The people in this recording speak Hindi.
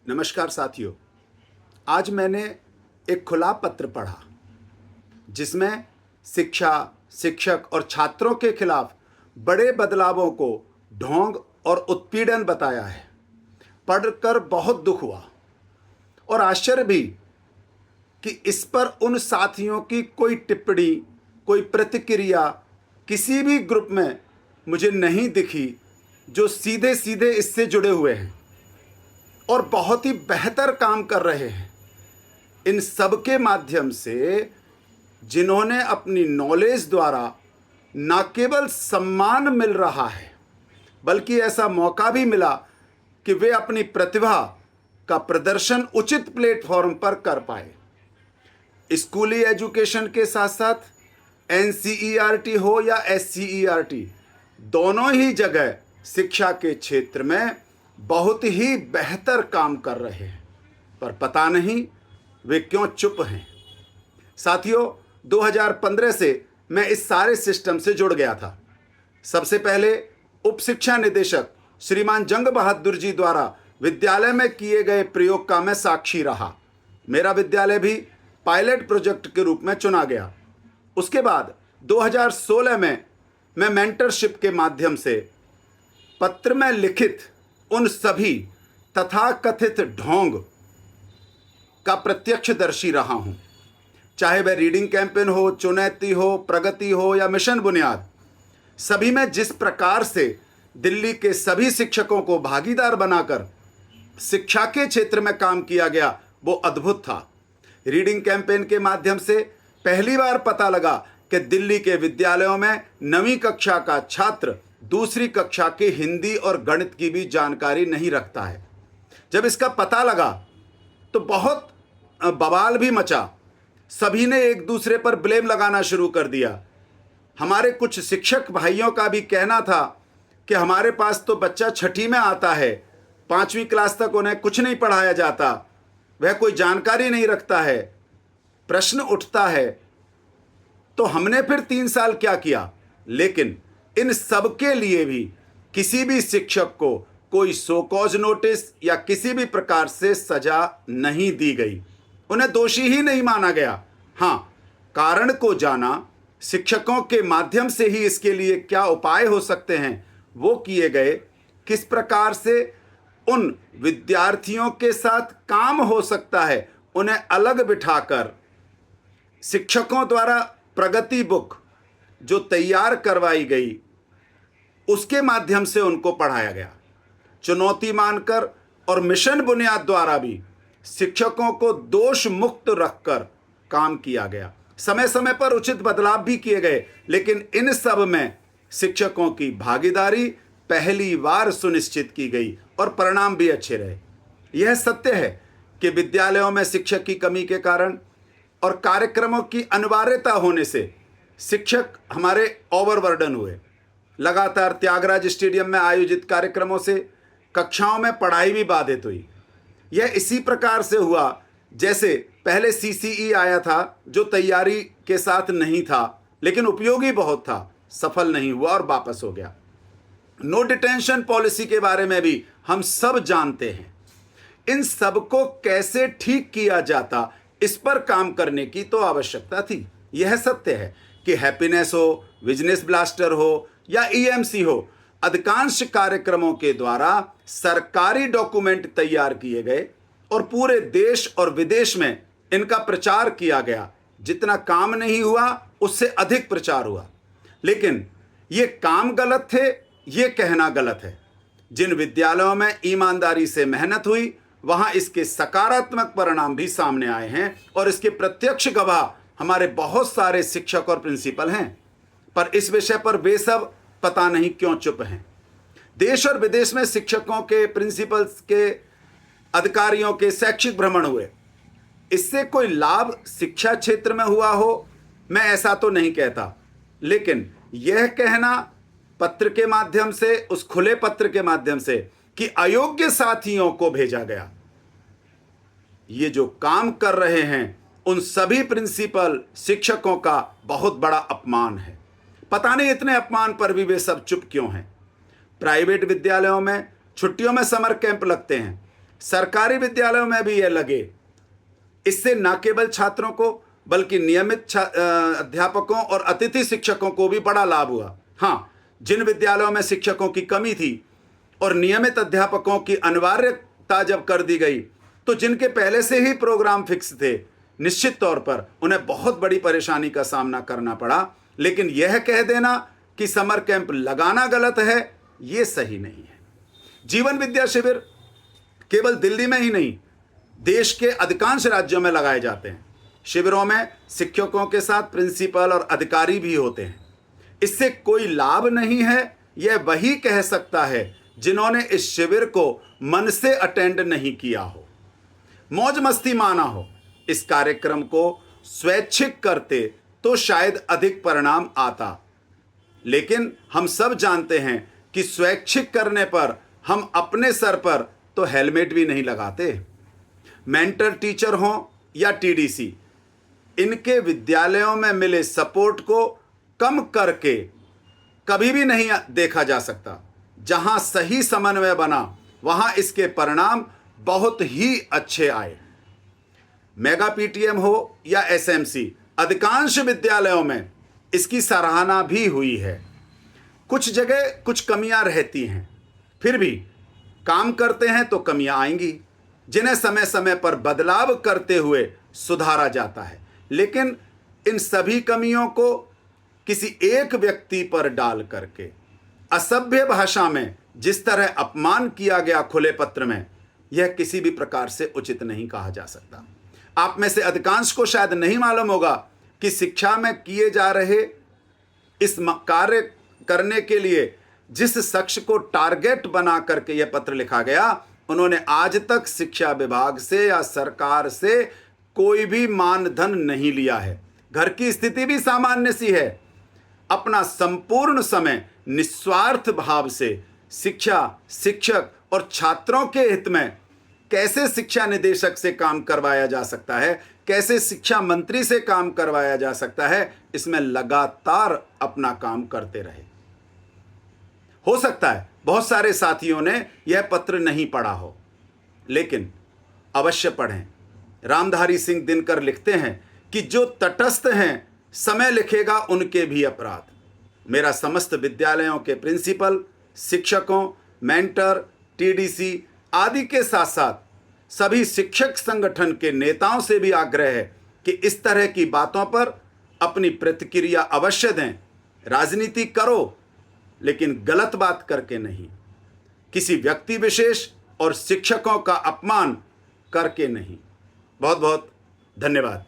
नमस्कार साथियों। आज मैंने एक खुला पत्र पढ़ा जिसमें शिक्षा, शिक्षक और छात्रों के खिलाफ बड़े बदलावों को ढोंग और उत्पीड़न बताया है। पढ़कर बहुत दुख हुआ और आश्चर्य भी कि इस पर उन साथियों की कोई टिप्पणी, कोई प्रतिक्रिया किसी भी ग्रुप में मुझे नहीं दिखी जो सीधे सीधे इससे जुड़े हुए हैं और बहुत ही बेहतर काम कर रहे हैं। इन सब के माध्यम से जिन्होंने अपनी नॉलेज द्वारा न केवल सम्मान मिल रहा है बल्कि ऐसा मौका भी मिला कि वे अपनी प्रतिभा का प्रदर्शन उचित प्लेटफॉर्म पर कर पाए। स्कूली एजुकेशन के साथ साथ NCERT हो या SCERT, दोनों ही जगह शिक्षा के क्षेत्र में बहुत ही बेहतर काम कर रहे हैं, पर पता नहीं वे क्यों चुप हैं। साथियों, 2015 से मैं इस सारे सिस्टम से जुड़ गया था। सबसे पहले उप शिक्षा निदेशक श्रीमान जंग बहादुर जी द्वारा विद्यालय में किए गए प्रयोग का मैं साक्षी रहा। मेरा विद्यालय भी पायलट प्रोजेक्ट के रूप में चुना गया। उसके बाद 2016 में मैं मेंटरशिप के माध्यम से पत्र में लिखित उन सभी तथाकथित ढोंग का प्रत्यक्षदर्शी रहा हूं। चाहे वह रीडिंग कैंपेन हो, चुनौती हो, प्रगति हो या मिशन बुनियाद, सभी में जिस प्रकार से दिल्ली के सभी शिक्षकों को भागीदार बनाकर शिक्षा के क्षेत्र में काम किया गया वो अद्भुत था। रीडिंग कैंपेन के माध्यम से पहली बार पता लगा कि दिल्ली के विद्यालयों में 9वीं कक्षा का छात्र दूसरी कक्षा के हिंदी और गणित की भी जानकारी नहीं रखता है। जब इसका पता लगा तो बहुत बवाल भी मचा। सभी ने एक दूसरे पर ब्लेम लगाना शुरू कर दिया। हमारे कुछ शिक्षक भाइयों का भी कहना था कि हमारे पास तो बच्चा 6ठी में आता है, 5वीं क्लास तक उन्हें कुछ नहीं पढ़ाया जाता, वह कोई जानकारी नहीं रखता है। प्रश्न उठता है तो हमने फिर 3 साल क्या किया। लेकिन इन सब के लिए भी किसी भी शिक्षक को कोई सो कॉज नोटिस या किसी भी प्रकार से सजा नहीं दी गई, उन्हें दोषी ही नहीं माना गया। हाँ, कारण को जाना, शिक्षकों के माध्यम से ही इसके लिए क्या उपाय हो सकते हैं वो किए गए। किस प्रकार से उन विद्यार्थियों के साथ काम हो सकता है, उन्हें अलग बिठाकर शिक्षकों द्वारा प्रगति बुक जो तैयार करवाई गई उसके माध्यम से उनको पढ़ाया गया। चुनौती मानकर और मिशन बुनियाद द्वारा भी शिक्षकों को दोष मुक्त रखकर काम किया गया। समय समय पर उचित बदलाव भी किए गए, लेकिन इन सब में शिक्षकों की भागीदारी पहली बार सुनिश्चित की गई और परिणाम भी अच्छे रहे। यह सत्य है कि विद्यालयों में शिक्षक की कमी के कारण और कार्यक्रमों की अनिवार्यता होने से शिक्षक हमारे ओवरबर्डन हुए। लगातार त्यागराज स्टेडियम में आयोजित कार्यक्रमों से कक्षाओं में पढ़ाई भी बाधित हुई। यह इसी प्रकार से हुआ जैसे पहले CCE आया था जो तैयारी के साथ नहीं था लेकिन उपयोगी बहुत था, सफल नहीं हुआ और वापस हो गया। नो डिटेंशन पॉलिसी के बारे में भी हम सब जानते हैं। इन सब को कैसे ठीक किया जाता, इस पर काम करने की तो आवश्यकता थी। यह सत्य है कि हैप्पीनेस हो, बिजनेस ब्लास्टर हो या EMC हो, अधिकांश कार्यक्रमों के द्वारा सरकारी डॉक्यूमेंट तैयार किए गए और पूरे देश और विदेश में इनका प्रचार किया गया। जितना काम नहीं हुआ उससे अधिक प्रचार हुआ। लेकिन ये काम गलत थे, ये कहना गलत है। जिन विद्यालयों में ईमानदारी से मेहनत हुई वहां इसके सकारात्मक परिणाम भी सामने आए हैं और इसके प्रत्यक्ष गवाह हमारे बहुत सारे शिक्षक और प्रिंसिपल हैं। पर इस विषय पर वे सब पता नहीं क्यों चुप हैं। देश और विदेश में शिक्षकों के, प्रिंसिपल्स के, अधिकारियों के शैक्षिक भ्रमण हुए। इससे कोई लाभ शिक्षा क्षेत्र में हुआ हो, मैं ऐसा तो नहीं कहता, लेकिन यह कहना पत्र के माध्यम से, उस खुले पत्र के माध्यम से कि अयोग्य साथियों को भेजा गया, ये जो काम कर रहे हैं उन सभी प्रिंसिपल शिक्षकों का बहुत बड़ा अपमान है। पता नहीं इतने अपमान पर भी वे सब चुप क्यों हैं। प्राइवेट विद्यालयों में छुट्टियों में समर कैंप लगते हैं, सरकारी विद्यालयों में भी यह लगे। इससे न केवल छात्रों को बल्कि नियमित अध्यापकों और अतिथि शिक्षकों को भी बड़ा लाभ हुआ। हाँ, जिन विद्यालयों में शिक्षकों की कमी थी और नियमित अध्यापकों की अनिवार्यता जब कर दी गई, तो जिनके पहले से ही प्रोग्राम फिक्स थे, निश्चित तौर पर उन्हें बहुत बड़ी परेशानी का सामना करना पड़ा। लेकिन यह कह देना कि समर कैंप लगाना गलत है, यह सही नहीं है। जीवन विद्या शिविर केवल दिल्ली में ही नहीं, देश के अधिकांश राज्यों में लगाए जाते हैं। शिविरों में शिक्षकों के साथ प्रिंसिपल और अधिकारी भी होते हैं। इससे कोई लाभ नहीं है, यह वही कह सकता है जिन्होंने इस शिविर को मन से अटेंड नहीं किया हो, मौज मस्ती माना हो। इस कार्यक्रम को स्वैच्छिक करते तो शायद अधिक परिणाम आता, लेकिन हम सब जानते हैं कि स्वैच्छिक करने पर हम अपने सर पर तो हेलमेट भी नहीं लगाते। मेंटर टीचर हों या टीडीसी, इनके विद्यालयों में मिले सपोर्ट को कम करके कभी भी नहीं देखा जा सकता। जहां सही समन्वय बना, वहां इसके परिणाम बहुत ही अच्छे आए। मेगा पीटीएम हो या एसएमसी, अधिकांश विद्यालयों में इसकी सराहना भी हुई है। कुछ जगह कुछ कमियां रहती हैं, फिर भी काम करते हैं तो कमियां आएंगी, जिन्हें समय समय पर बदलाव करते हुए सुधारा जाता है। लेकिन इन सभी कमियों को किसी एक व्यक्ति पर डाल करके असभ्य भाषा में जिस तरह अपमान किया गया खुले पत्र में, यह किसी भी प्रकार से उचित नहीं कहा जा सकता। आप में से अधिकांश को शायद नहीं मालूम होगा कि शिक्षा में किए जा रहे इस कार्य करने के लिए जिस शख्स को टारगेट बना करके यह पत्र लिखा गया, उन्होंने आज तक शिक्षा विभाग से या सरकार से कोई भी मानधन नहीं लिया है। घर की स्थिति भी सामान्य सी है। अपना संपूर्ण समय निस्वार्थ भाव से शिक्षा, शिक्षक और छात्रों के हित में कैसे शिक्षा निदेशक से काम करवाया जा सकता है, कैसे शिक्षा मंत्री से काम करवाया जा सकता है, इसमें लगातार अपना काम करते रहे। हो सकता है बहुत सारे साथियों ने यह पत्र नहीं पढ़ा हो, लेकिन अवश्य पढ़ें। रामधारी सिंह दिनकर लिखते हैं कि जो तटस्थ हैं, समय लिखेगा उनके भी अपराध। मेरा समस्त विद्यालयों के प्रिंसिपल, शिक्षकों, मेंटर, टीडीसी आदि के साथ साथ सभी शिक्षक संगठन के नेताओं से भी आग्रह है कि इस तरह की बातों पर अपनी प्रतिक्रिया अवश्य दें। राजनीति करो, लेकिन गलत बात करके नहीं, किसी व्यक्ति विशेष और शिक्षकों का अपमान करके नहीं। बहुत बहुत धन्यवाद।